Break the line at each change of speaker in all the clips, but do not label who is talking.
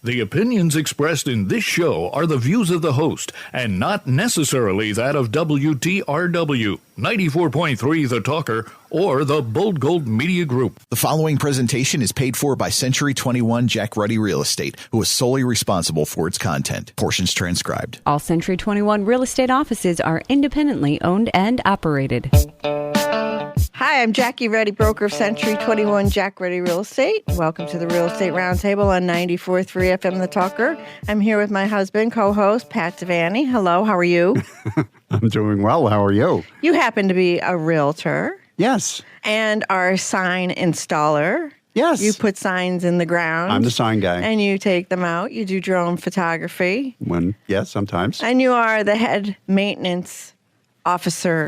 The opinions expressed in this show are the views of the host and not necessarily that of WTRW, 94.3 The Talker, or the Bold Gold Media Group.
The following presentation is paid for by Century 21 Jack Ruddy Real Estate, who is solely responsible for its content. Portions transcribed.
All Century 21 real estate offices are independently owned and operated.
Hi, I'm Jackie Reddy, broker of Century 21 Jack Reddy Real Estate. Welcome to the Real Estate Roundtable on 94.3 FM The Talker. I'm here with my husband, co-host, Pat Devaney. Hello, how are you?
I'm doing well. How are you?
You happen to be a realtor.
Yes.
And our sign installer.
Yes.
You put signs in the ground.
I'm the sign guy.
And you take them out. You do drone photography.
Yes, sometimes.
And you are the head maintenance officer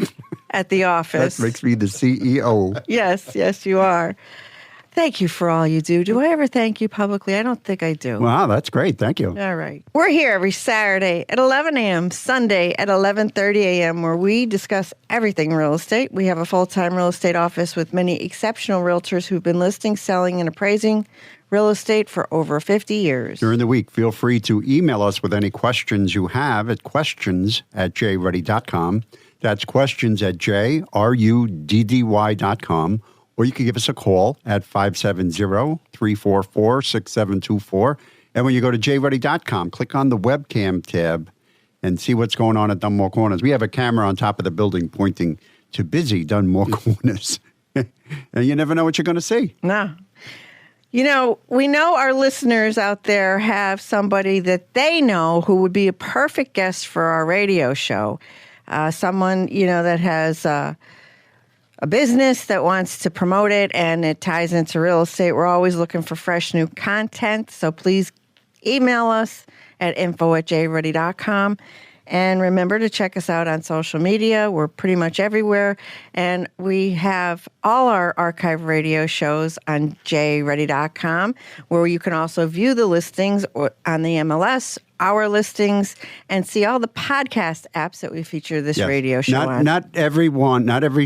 at the office.
That makes me the CEO.
Yes, you are. Thank you for all you do. Do I ever thank you publicly? I don't think I do.
Wow, that's great. Thank you.
All right. We're here every Saturday at 11 a.m., Sunday at 11:30 a.m., where we discuss everything real estate. We have a full-time real estate office with many exceptional realtors who've been listing, selling, and appraising real estate for over 50 years.
During the week, feel free to email us with any questions you have at questions@jruddy.com. That's questions@jruddy.com. Or you can give us a call at 570-344-6724. And when you go to jruddy.com, click on the webcam tab and see what's going on at Dunmore Corners. We have a camera on top of the building pointing to busy Dunmore Corners. And you never know what you're going to see.
No. You know, we know our listeners out there have somebody that they know who would be a perfect guest for our radio show. Someone, that has a business that wants to promote it and it ties into real estate. We're always looking for fresh new content. So please email us at info@jruddy.com. And remember to check us out on social media. We're pretty much everywhere. And we have all our archive radio shows on jruddy.com, where you can also view the listings on the MLS, our listings, and see all the podcast apps that we feature this radio show on.
Not every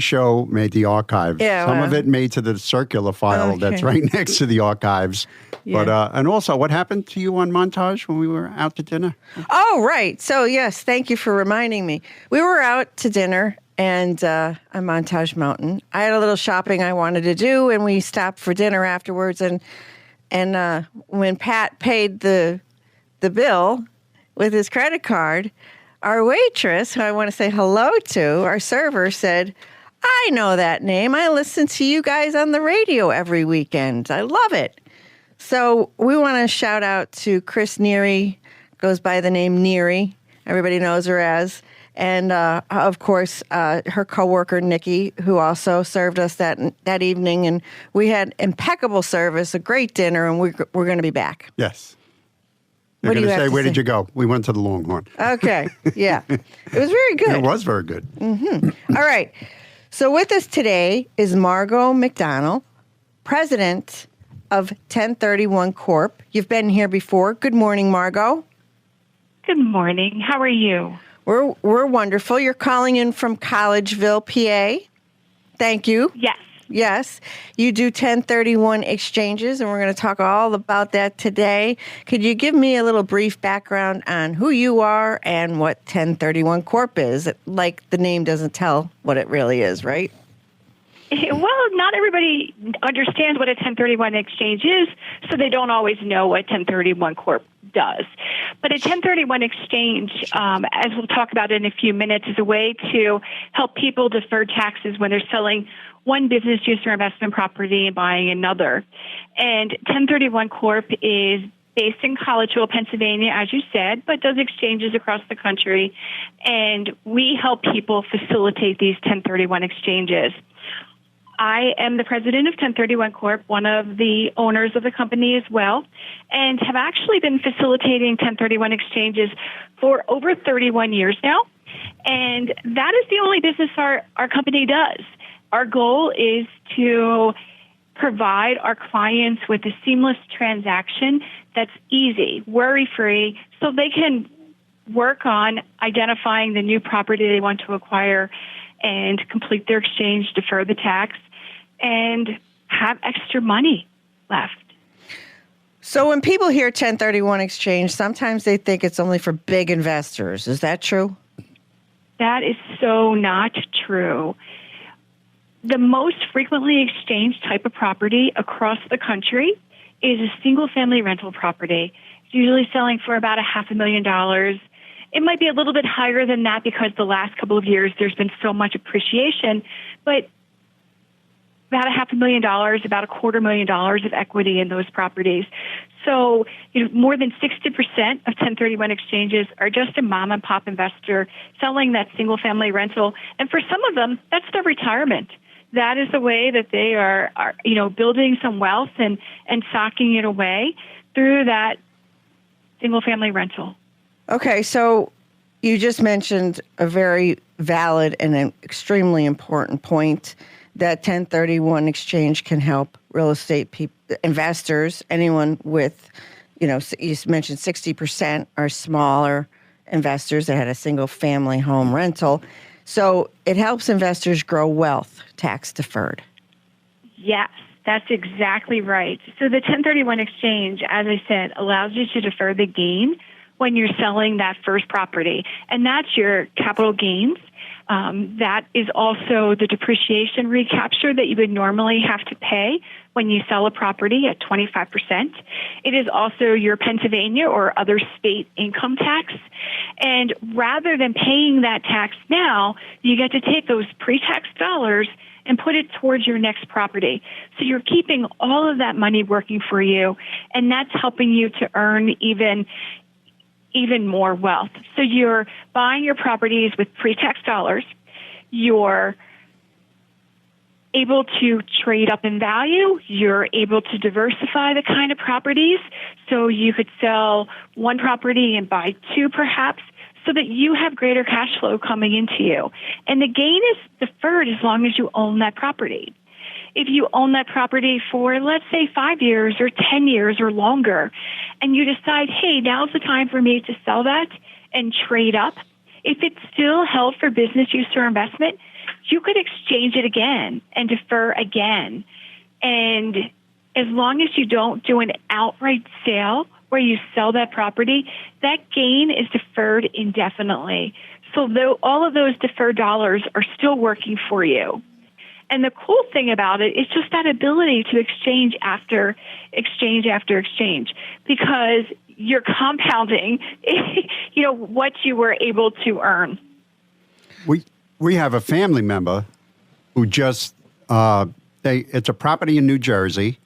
show made the archive.
Yeah,
Some of it made to the circular file that's right next to the archives. Yeah. But and also, what happened to you on Montage when we were out to dinner?
Oh, right. So, yes, thank you for reminding me. We were out to dinner and on Montage Mountain. I had a little shopping I wanted to do, and we stopped for dinner afterwards. And when Pat paid the bill with his credit card, our waitress, who I want to say hello to, our server, said, "I know that name. I listen to you guys on the radio every weekend. I love it." So we want to shout out to Chris Neary, goes by the name Neary. Everybody knows her as. And, of course, her coworker, Nikki, who also served us that evening. And we had impeccable service, a great dinner, and we're going to be back.
Yes. You're going to say, where did you go? We went to the Longhorn.
Okay. Yeah. It was very good.
It was very good.
Mm-hmm. All right. So with us today is Margot McDonald, president of 1031 Corp. You've been here before. Good morning, Margot.
Good morning. How are you?
We're wonderful. You're calling in from Collegeville, PA. Thank you. Yes. You do 1031 exchanges, and we're going to talk all about that today. Could you give me a little brief background on who you are and what 1031 Corp is? Like the name doesn't tell what it really is, right?
Well, not everybody understands what a 1031 exchange is, so they don't always know what 1031 Corp does. But a 1031 exchange, as we'll talk about in a few minutes, is a way to help people defer taxes when they're selling one business use or investment property and buying another. And 1031 Corp is based in Collegeville, Pennsylvania, as you said, but does exchanges across the country. And we help people facilitate these 1031 exchanges. I am the president of 1031 Corp., one of the owners of the company as well, and have actually been facilitating 1031 exchanges for over 31 years now. And that is the only business our company does. Our goal is to provide our clients with a seamless transaction that's easy, worry-free, so they can work on identifying the new property they want to acquire and complete their exchange, defer the tax, and have extra money left.
So when people hear 1031 exchange, sometimes they think it's only for big investors. Is that true?
That is so not true. The most frequently exchanged type of property across the country is a single-family rental property. It's usually selling for about $500,000. It might be a little bit higher than that because the last couple of years there's been so much appreciation, but about $500,000, about $250,000 of equity in those properties. So, more than 60% of 1031 exchanges are just a mom and pop investor selling that single family rental. And for some of them, that's their retirement. That is the way that they are building some wealth and socking it away through that single family rental.
Okay, so you just mentioned a very valid and an extremely important point that 1031 exchange can help real estate investors, anyone with, you mentioned 60% are smaller investors that had a single family home rental. So it helps investors grow wealth, tax deferred.
Yes, that's exactly right. So the 1031 exchange, as I said, allows you to defer the gain when you're selling that first property, and that's your capital gains. That is also the depreciation recapture that you would normally have to pay when you sell a property at 25%. It is also your Pennsylvania or other state income tax. And rather than paying that tax now, you get to take those pre-tax dollars and put it towards your next property. So you're keeping all of that money working for you, and that's helping you to earn even more wealth. So you're buying your properties with pre-tax dollars. You're able to trade up in value. You're able to diversify the kind of properties. So you could sell one property and buy two perhaps, so that you have greater cash flow coming into you. And the gain is deferred as long as you own that property. If you own that property for, let's say, 5 years or 10 years or longer, and you decide, hey, now's the time for me to sell that and trade up, if it's still held for business use or investment, you could exchange it again and defer again. And as long as you don't do an outright sale where you sell that property, that gain is deferred indefinitely. So though all of those deferred dollars are still working for you. And the cool thing about it is just that ability to exchange after exchange, because you're compounding, what you were able to earn.
We have a family member who just it's a property in New Jersey,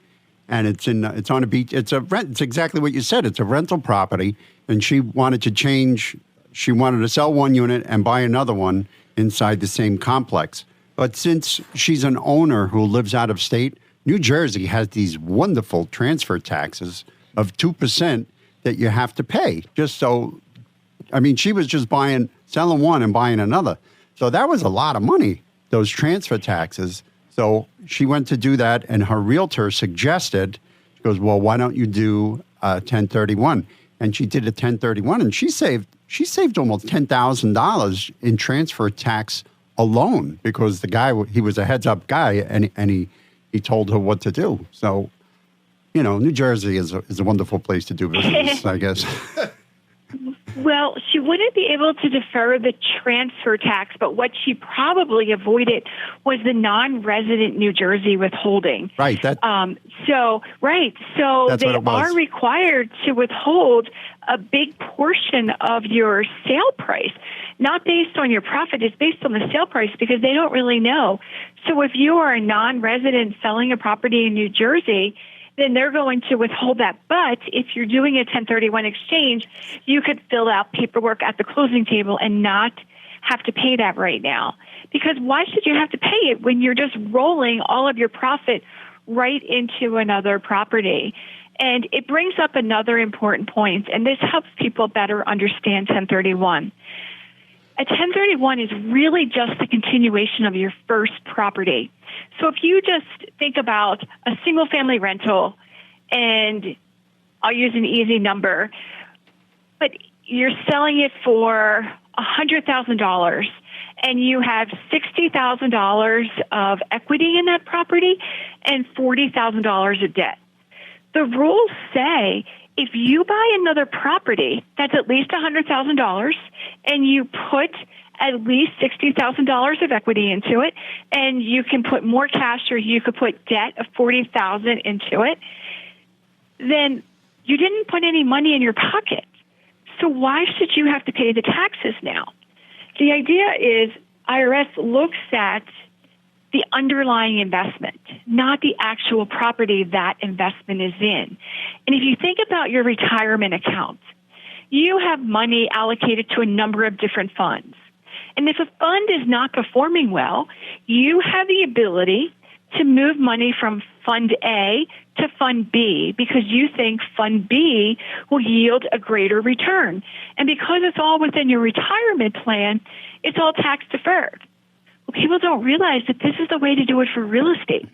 and it's on a beach. It's exactly what you said. It's a rental property, and she wanted to change. She wanted to sell one unit and buy another one inside the same complex. But since she's an owner who lives out of state, New Jersey has these wonderful transfer taxes of 2% that you have to pay. She was just selling one and buying another. So that was a lot of money, those transfer taxes. So she went to do that, and her realtor suggested, she goes, well, why don't you do 1031? And she did a 1031, and she saved almost $10,000 in transfer tax alone, because the guy, he was a heads-up guy, and he told her what to do. So, New Jersey is a wonderful place to do business, I guess.
Well, she wouldn't be able to defer the transfer tax, but what she probably avoided was the non-resident New Jersey withholding.
Right.
So they are required to withhold a big portion of your sale price, not based on your profit. It's based on the sale price, because they don't really know. So if you are a non-resident selling a property in New Jersey, then they're going to withhold that. But if you're doing a 1031 exchange, you could fill out paperwork at the closing table and not have to pay that right now. Because why should you have to pay it when you're just rolling all of your profit right into another property? And it brings up another important point, and this helps people better understand 1031. A 1031 is really just the continuation of your first property. So if you just think about a single-family rental, and I'll use an easy number, but you're selling it for $100,000, and you have $60,000 of equity in that property and $40,000 of debt. the rules say if you buy another property that's at least $100,000 and you put at least $60,000 of equity into it, and you can put more cash or you could put debt of $40,000 into it, then you didn't put any money in your pocket. So why should you have to pay the taxes now? The idea is IRS looks at the underlying investment, not the actual property that investment is in. And if you think about your retirement account, you have money allocated to a number of different funds. And if a fund is not performing well, you have the ability to move money from Fund A to Fund B because you think Fund B will yield a greater return. And because it's all within your retirement plan, it's all tax deferred. Well, people don't realize that this is the way to do it for real estate.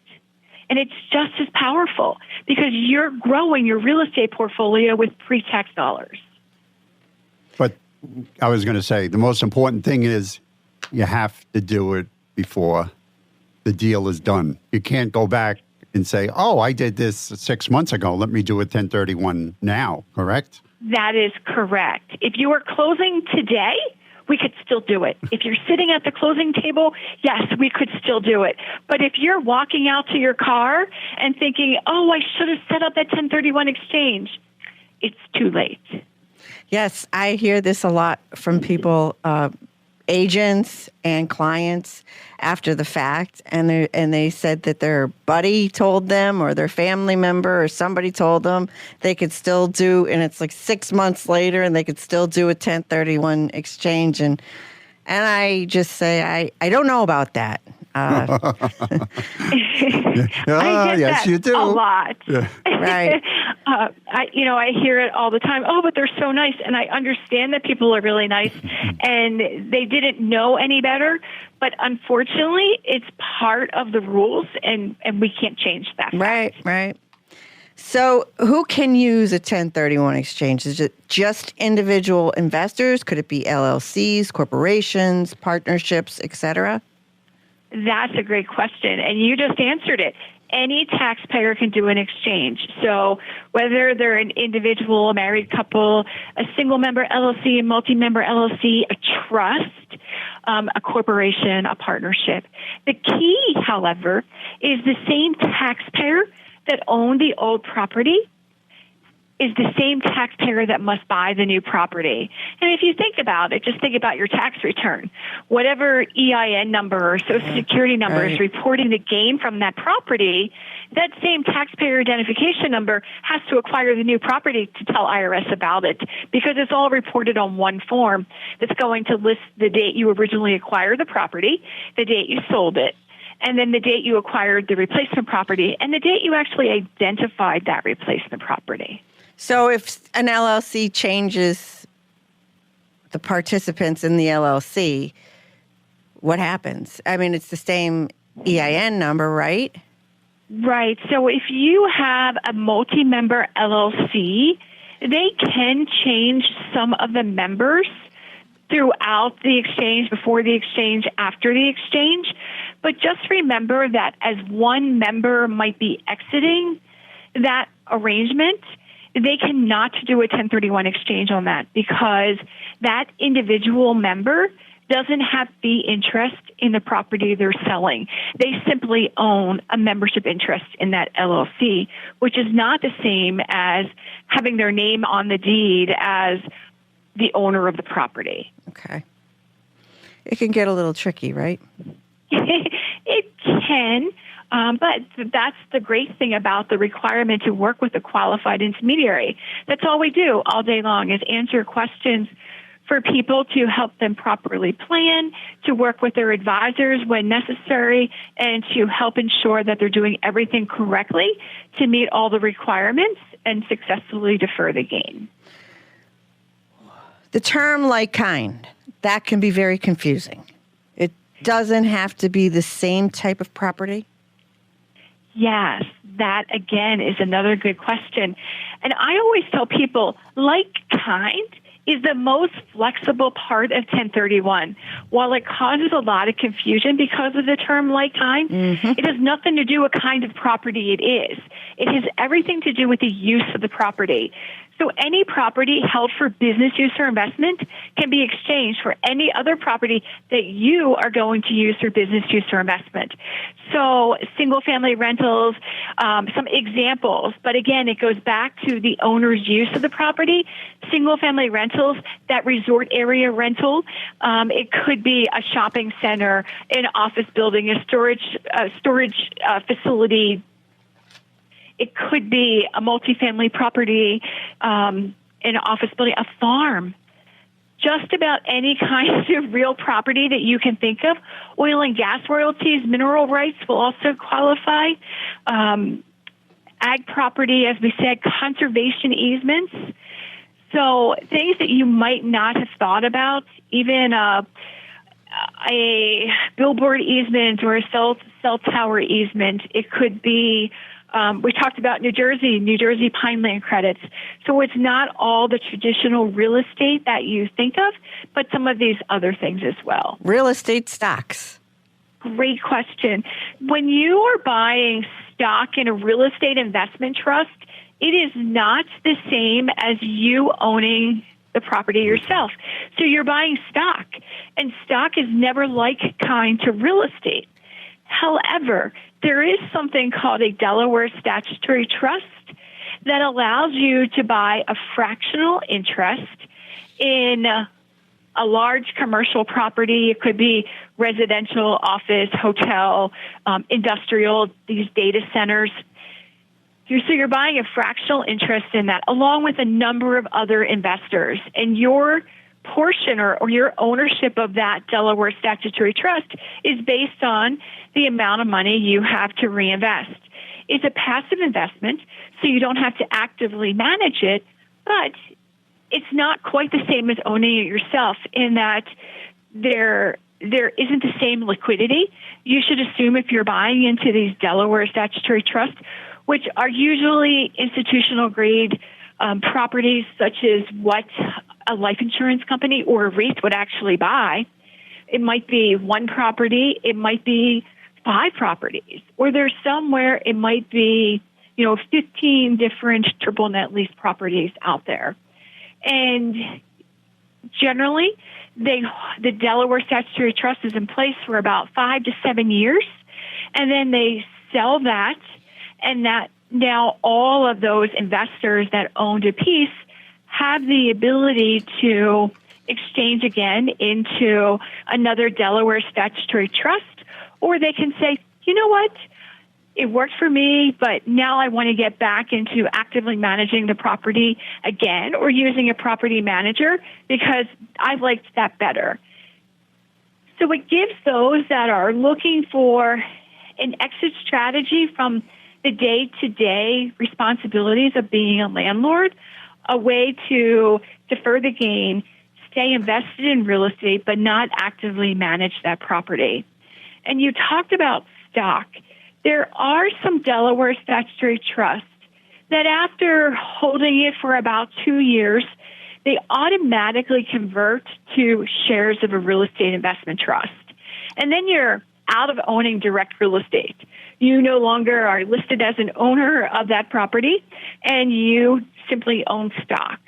And it's just as powerful because you're growing your real estate portfolio with pre-tax dollars.
But I was going to say, the most important thing is you have to do it before the deal is done. You can't go back and say, oh, I did this 6 months ago. Let me do a 1031 now, correct?
That is correct. If you are closing today, we could still do it. If you're sitting at the closing table, yes, we could still do it. But if you're walking out to your car and thinking, oh, I should have set up that 1031 exchange, it's too late.
Yes, I hear this a lot from people, agents and clients after the fact, and they said that their buddy told them or their family member or somebody told them they could still do, and it's like 6 months later and they could still do a 1031 exchange. And I just say, I don't know about that.
I get
yes,
that
you do.
a lot.
Yeah.
Right.
I hear it all the time. Oh, but they're so nice. And I understand that people are really nice and they didn't know any better. But unfortunately, it's part of the rules and we can't change that.
Right. So who can use a 1031 exchange? Is it just individual investors? Could it be LLCs, corporations, partnerships, et cetera?
That's a great question. And you just answered it. Any taxpayer can do an exchange. So whether they're an individual, a married couple, a single member LLC, a multi-member LLC, a trust, a corporation, a partnership. The key, however, is the same taxpayer that owned the old property is the same taxpayer that must buy the new property. And if you think about it, just think about your tax return. Whatever EIN number or Social Security number is reporting the gain from that property, that same taxpayer identification number has to acquire the new property to tell IRS about it because it's all reported on one form that's going to list the date you originally acquired the property, the date you sold it, and then the date you acquired the replacement property, and the date you actually identified that replacement property.
So if an LLC changes the participants in the LLC, what happens? I mean, it's the same EIN number, right?
Right. So if you have a multi-member LLC, they can change some of the members throughout the exchange, before the exchange, after the exchange. But just remember that as one member might be exiting that arrangement, they cannot do a 1031 exchange on that because that individual member doesn't have fee interest in the property they're selling. They simply own a membership interest in that LLC, which is not the same as having their name on the deed as the owner of the property.
Okay. It can get a little tricky, right?
It can. But that's the great thing about the requirement to work with a qualified intermediary. That's all we do all day long is answer questions for people to help them properly plan, to work with their advisors when necessary, and to help ensure that they're doing everything correctly to meet all the requirements and successfully defer the gain.
The term like kind, that can be very confusing. It doesn't have to be the same type of property?
Yes, that again is another good question. And I always tell people, like kind is the most flexible part of 1031. While it causes a lot of confusion because of the term lifetime, it has nothing to do with what kind of property it is. It has everything to do with the use of the property. So any property held for business use or investment can be exchanged for any other property that you are going to use for business use or investment. So single-family rentals, some examples, but again, it goes back to the owner's use of the property. Single-family rentals, that resort area rental, it could be a shopping center, an office building, a storage facility. It could be a multifamily property, an office building, a farm. Just about any kind of real property that you can think of. Oil and gas royalties, mineral rights will also qualify. Ag property, as we said, conservation easements. So things that you might not have thought about, even a billboard easement or a cell tower easement. It could be, we talked about New Jersey Pineland credits. So it's not all the traditional real estate that you think of, but some of these other things as well.
Real estate stocks.
Great question. When you are buying stock in a real estate investment trust, it is not the same as you owning the property yourself. So you're buying stock, and stock is never like kind to real estate. However, there is something called a Delaware statutory trust that allows you to buy a fractional interest in a large commercial property. It could be residential, office, hotel, industrial, these data centers. So you're buying a fractional interest in that along with a number of other investors. And your portion or your ownership of that Delaware statutory trust is based on the amount of money you have to reinvest. It's a passive investment, so you don't have to actively manage it, but it's not quite the same as owning it yourself in that there isn't the same liquidity. You should assume if you're buying into these Delaware statutory trusts, which are usually institutional grade properties such as what a life insurance company or a REIT would actually buy. It might be one property, it might be 5 properties, or there's somewhere it might be, 15 different triple net lease properties out there. And generally, the Delaware statutory trust is in place for about 5 to 7 years, and then they sell that, and that now all of those investors that owned a piece have the ability to exchange again into another Delaware statutory trust, or they can say, you know what, it worked for me, but now I want to get back into actively managing the property again or using a property manager because I liked that better. So it gives those that are looking for an exit strategy from the day-to-day responsibilities of being a landlord, a way to defer the gain, stay invested in real estate, but not actively manage that property. And you talked about stock. There are some Delaware statutory trusts that after holding it for about 2 years, they automatically convert to shares of a real estate investment trust. And then you're out of owning direct real estate. You no longer are listed as an owner of that property, and you simply own stock.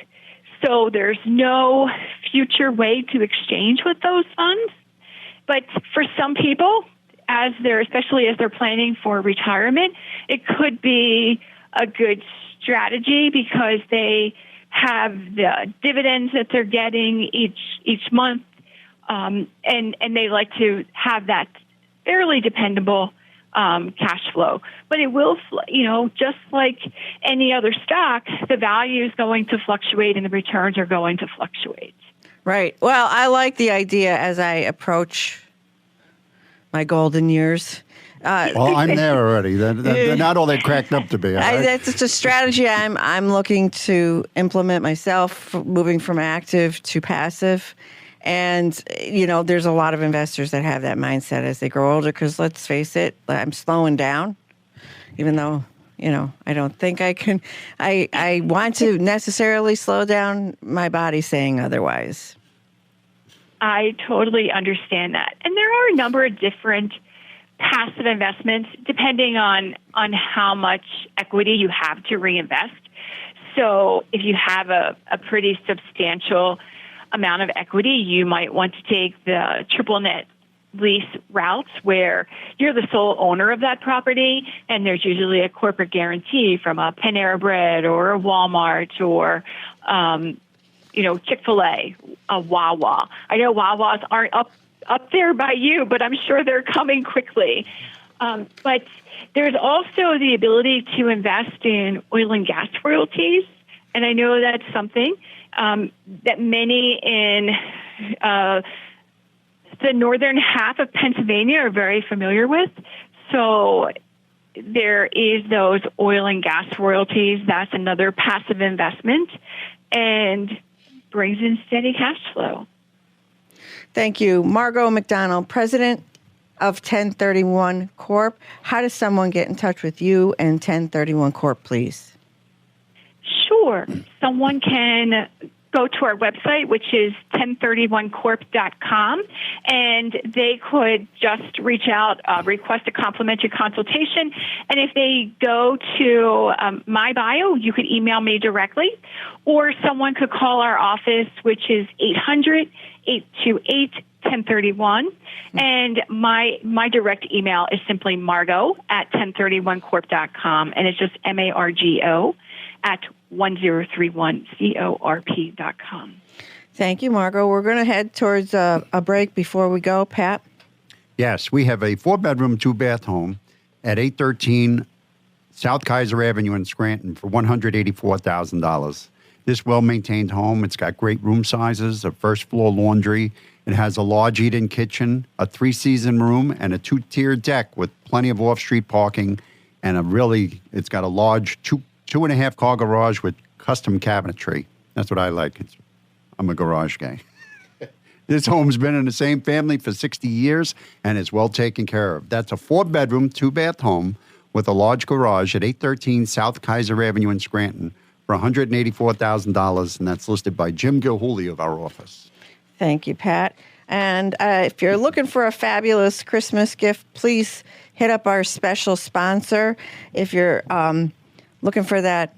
So there's no future way to exchange with those funds. But for some people, especially as they're planning for retirement, it could be a good strategy because they have the dividends that they're getting each month, and they like to have that fairly dependable cash flow. But it will, just like any other stock, the value is going to fluctuate and the returns are going to fluctuate.
Right. Well, I like the idea as I approach my golden years.
Well, I'm there already. They're not all they're cracked up to be. Right?
That's a strategy I'm looking to implement myself, moving from active to passive. And, there's a lot of investors that have that mindset as they grow older because let's face it, I'm slowing down, even though I don't think I can. I want to necessarily slow down my body saying otherwise.
I totally understand that. And there are a number of different passive investments depending on how much equity you have to reinvest. So if you have a pretty substantial amount of equity, you might want to take the triple net lease routes where you're the sole owner of that property, and there's usually a corporate guarantee from a Panera Bread or a Walmart or Chick-fil-A, a Wawa. I know Wawas aren't up there by you, but I'm sure they're coming quickly. But there's also the ability to invest in oil and gas royalties, and I know that's something that many in the northern half of Pennsylvania are very familiar with. So there is those oil and gas royalties. That's another passive investment and brings in steady cash flow.
Thank you. Margot McDonald, president of 1031 Corp. How does someone get in touch with you and 1031 Corp, please?
Sure. Someone can go to our website, which is 1031corp.com, and they could just reach out, request a complimentary consultation. And if they go to my bio, you could email me directly, or someone could call our office, which is 800-828-1031. And my direct email is simply margo@1031corp.com, and it's just MARGO at 1031corp.com.
Thank you, Margot. We're going to head towards a break before we go. Pat?
Yes, we have a 4-bedroom, 2-bath home at 813 South Kaiser Avenue in Scranton for $184,000. This well-maintained home, it's got great room sizes, a first-floor laundry. It has a large eat-in kitchen, a 3-season room, and a 2-tiered deck with plenty of off-street parking, and it's got a large 2.5-car garage with custom cabinetry. That's what I like. I'm a garage guy. This home's been in the same family for 60 years and is well taken care of. That's a 4-bedroom, 2-bath home with a large garage at 813 South Kaiser Avenue in Scranton for $184,000, and that's listed by Jim Gilhooly of our office.
Thank you, Pat. And if you're looking for a fabulous Christmas gift, please hit up our special sponsor. If you're looking for that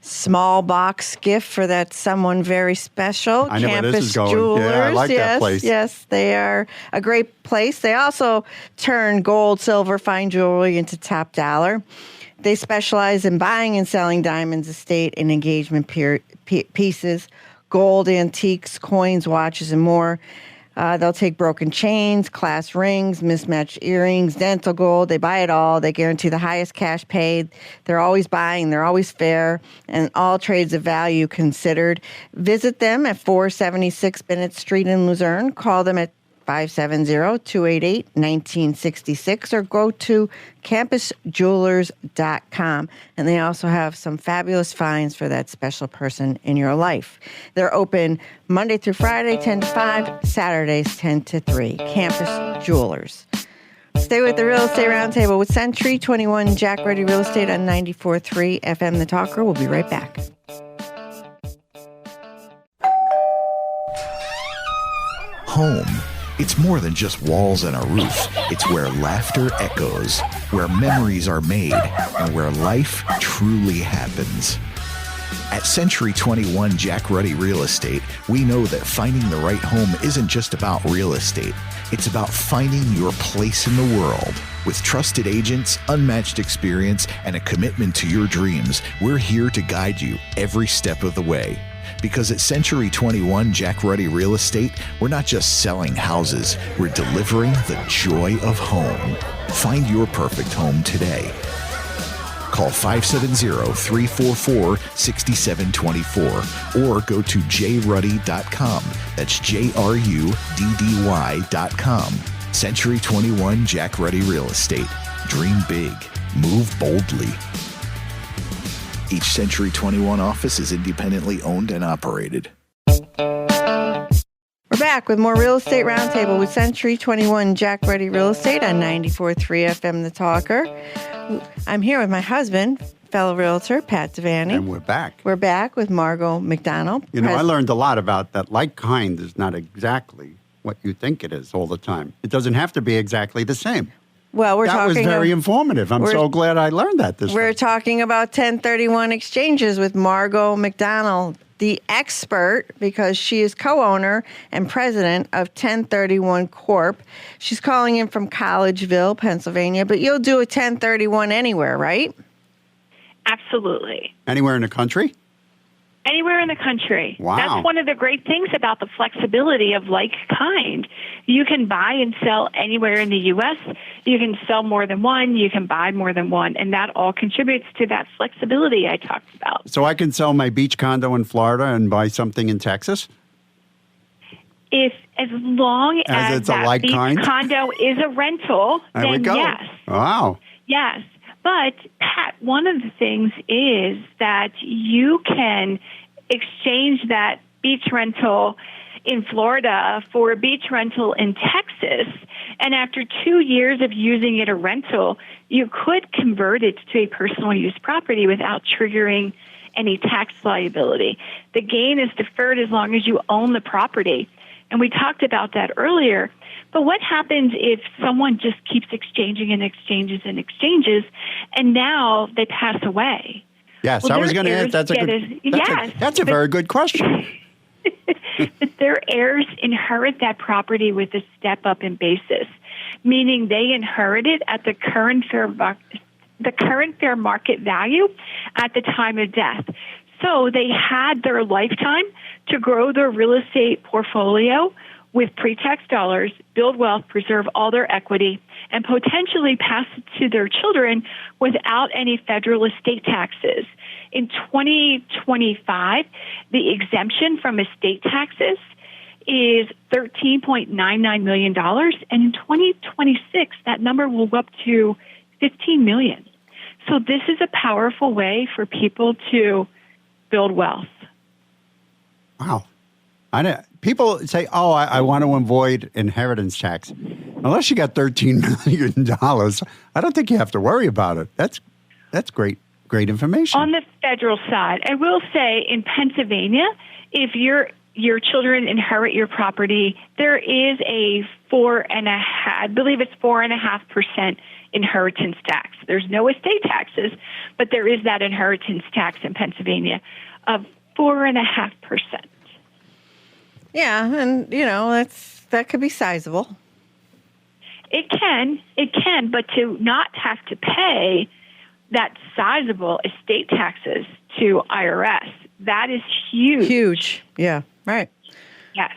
small box gift for that someone very special,
I know
Campus
where this is going.
Jewelers.
Yeah, I like that place.
Yes, they are a great place. They also turn gold, silver, fine jewelry into top dollar. They specialize in buying and selling diamonds, estate, and engagement pieces, gold, antiques, coins, watches, and more. They'll take broken chains, class rings, mismatched earrings, dental gold. They buy it all. They guarantee the highest cash paid. They're always buying. They're always fair, and all trades of value considered. Visit them at 476 Bennett Street in Luzerne. Call them at 570-288-1966 or go to campusjewelers.com. And they also have some fabulous finds for that special person in your life. They're open Monday through Friday, 10 to 5, Saturdays, 10 to 3. Campus Jewelers. Stay with the Real Estate Roundtable with Century 21 Jack Ready Real Estate on 94.3 FM The Talker. We'll be right back.
Home. It's more than just walls and a roof. It's where laughter echoes, where memories are made, and where life truly happens. At Century 21 Jack Ruddy Real Estate, we know that finding the right home isn't just about real estate. It's about finding your place in the world. With trusted agents, unmatched experience, and a commitment to your dreams, we're here to guide you every step of the way. Because at Century 21 Jack Ruddy Real Estate, we're not just selling houses, we're delivering the joy of home. Find your perfect home today. Call 570-344-6724 or go to jruddy.com. That's JRUDDY.com. Century 21 Jack Ruddy Real Estate. Dream big. Move boldly. Each Century 21 office is independently owned and operated.
We're back with more Real Estate Roundtable with Century 21 Jack Ready Real Estate on 94.3 FM The Talker. I'm here with my husband, fellow realtor, Pat Devaney.
And we're back.
We're back with Margot McDonald.
You know, I learned a lot about that. Like kind is not exactly what you think it is all the time. It doesn't have to be exactly the same.
Well,
that was very informative. I'm so glad I learned that this
We're
time.
talking about 1031 exchanges with Margot McDonald, the expert, because she is co-owner and president of 1031 Corp. She's calling in from Collegeville, Pennsylvania, but you'll do a 1031 anywhere, right?
Absolutely.
Anywhere in the country?
Anywhere in the country.
Wow.
That's one of the great things about the flexibility of like kind. You can buy and sell anywhere in the U.S. You can sell more than one. You can buy more than one. And that all contributes to that flexibility I talked about.
So I can sell my beach condo in Florida and buy something in Texas?
As long as
it's a
that
like
beach
kind?
condo is a rental,
There we
then
go.
yes.
Wow.
Yes. But, Pat, one of the things is that you can exchange that beach rental in Florida for a beach rental in Texas, and after 2 years of using it a rental, you could convert it to a personal use property without triggering any tax liability. The gain is deferred as long as you own the property. And we talked about that earlier. But what happens if someone just keeps exchanging and exchanges and exchanges, and now they pass away?
Yes,
Well,
I was
their
going to
heirs
ask. That's a very good question.
But their heirs inherit that property with a step up in basis, meaning they inherit it at the current fair market value at the time of death. So they had their lifetime to grow their real estate portfolio with pre-tax dollars, build wealth, preserve all their equity, and potentially pass it to their children without any federal estate taxes. In 2025, the exemption from estate taxes is $13.99 million, and in 2026, that number will go up to $15 million. So this is a powerful way for people to build wealth.
Wow. People say, I want to avoid inheritance tax. Unless you got $13 million, I don't think you have to worry about it. That's great information.
On the federal side, I will say in Pennsylvania, if your children inherit your property, there is a 4.5% inheritance tax. There's no estate taxes, but there is that inheritance tax in Pennsylvania of 4.5%.
Yeah, and that could be sizable.
It can, but to not have to pay that sizable estate taxes to IRS, that is huge.
Huge. Yeah, right.
Yes.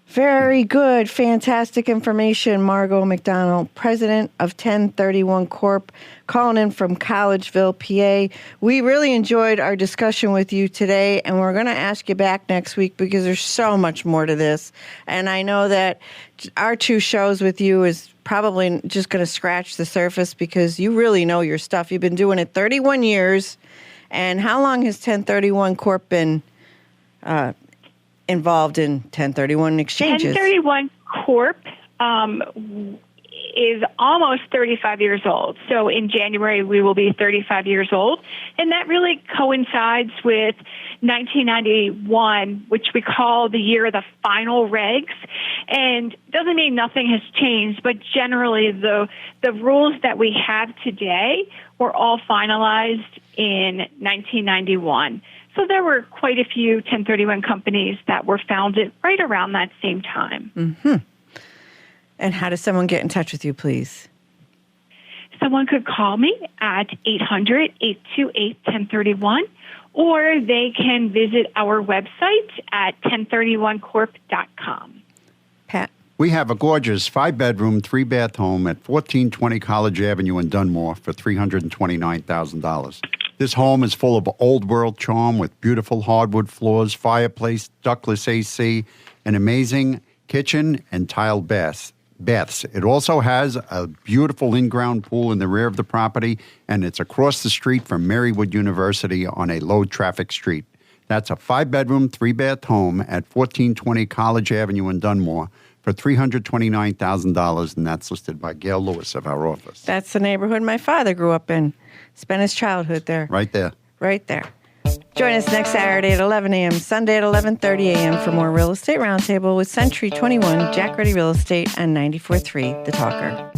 Very good. Fantastic information. Margot McDonald, president of 1031 Corp, calling in from Collegeville, PA. We really enjoyed our discussion with you today, and we're going to ask you back next week because there's so much more to this. And I know that our 2 shows with you is probably just going to scratch the surface because you really know your stuff. You've been doing it 31 years. And how long has 1031 Corp been involved in 1031 exchanges?
1031 Corp is almost 35 years old. So in January, we will be 35 years old. And that really coincides with 1991, which we call the year of the final regs. And doesn't mean nothing has changed, but generally the rules that we have today were all finalized in 1991. So there were quite a few 1031 companies that were founded right around that same time.
Mm-hmm. And how does someone get in touch with you, please?
Someone could call me at 800-828-1031, or they can visit our website at 1031corp.com.
Pat?
We have a gorgeous 5-bedroom, 3-bath home at 1420 College Avenue in Dunmore for $329,000. This home is full of old-world charm with beautiful hardwood floors, fireplace, ductless AC, an amazing kitchen, and tiled baths. It also has a beautiful in-ground pool in the rear of the property, and it's across the street from Marywood University on a low-traffic street. That's a 5-bedroom, 3-bath home at 1420 College Avenue in Dunmore for $329,000, and that's listed by Gail Lewis of our office.
That's the neighborhood my father grew up in. Spent his childhood there.
Right there.
Right there. Join us next Saturday at 11 a.m., Sunday at 11:30 a.m. for more Real Estate Roundtable with Century 21, Jack Ready Real Estate, and 94.3 The Talker.